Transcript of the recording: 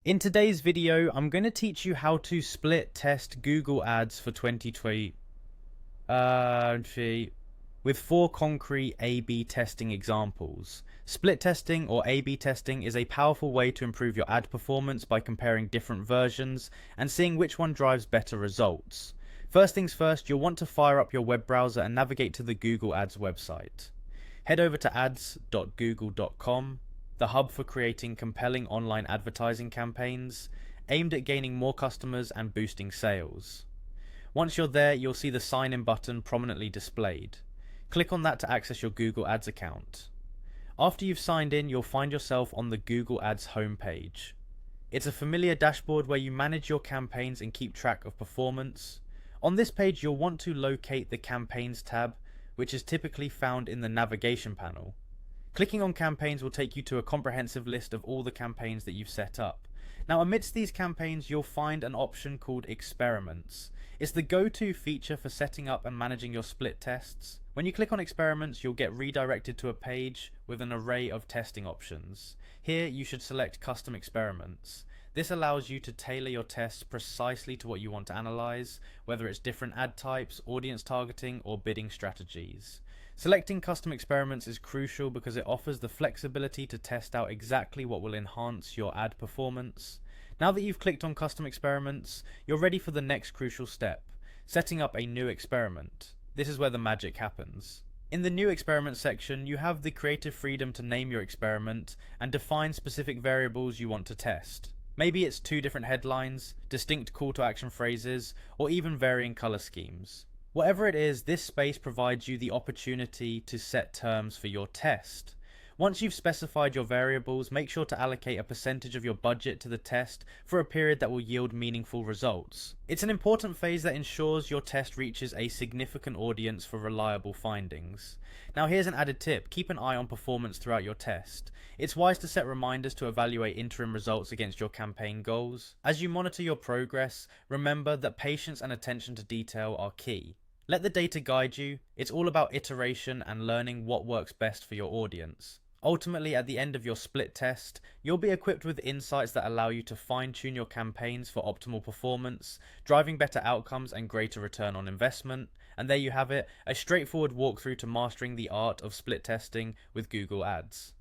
In today's video, I'm going to teach you how to split test Google Ads for 2020 with 4 concrete A/B testing examples. Split testing or A/B testing is a powerful way to improve your ad performance by comparing different versions and seeing which one drives better results. First things first, you'll want to fire up your web browser and navigate to the Google Ads website. Head over to ads.google.com, the hub for creating compelling online advertising campaigns aimed at gaining more customers and boosting sales. Once you're there, you'll see the sign in button prominently displayed. Click on that to access your Google Ads account. After you've signed in, you'll find yourself on the Google Ads homepage. It's a familiar dashboard where you manage your campaigns and keep track of performance. On this page, you'll want to locate the Campaigns tab, which is typically found in the navigation panel. Clicking on campaigns will take you to a comprehensive list of all the campaigns that you've set up. Now, amidst these campaigns, you'll find an option called Experiments. It's the go-to feature for setting up and managing your split tests. When you click on Experiments, you'll get redirected to a page with an array of testing options. Here, you should select Custom Experiments. This allows you to tailor your tests precisely to what you want to analyze, whether it's different ad types, audience targeting, or bidding strategies. Selecting custom experiments is crucial because it offers the flexibility to test out exactly what will enhance your ad performance. Now that you've clicked on custom experiments, you're ready for the next crucial step, setting up a new experiment. This is where the magic happens. In the new experiment section, you have the creative freedom to name your experiment and define specific variables you want to test. Maybe it's 2 different headlines, distinct call to action phrases, or even varying color schemes. Whatever it is, this space provides you the opportunity to set terms for your test. Once you've specified your variables, make sure to allocate a percentage of your budget to the test for a period that will yield meaningful results. It's an important phase that ensures your test reaches a significant audience for reliable findings. Now here's an added tip: keep an eye on performance throughout your test. It's wise to set reminders to evaluate interim results against your campaign goals. As you monitor your progress, remember that patience and attention to detail are key. Let the data guide you. It's all about iteration and learning what works best for your audience. Ultimately, at the end of your split test, you'll be equipped with insights that allow you to fine-tune your campaigns for optimal performance, driving better outcomes and greater return on investment. And there you have it, a straightforward walkthrough to mastering the art of split testing with Google Ads.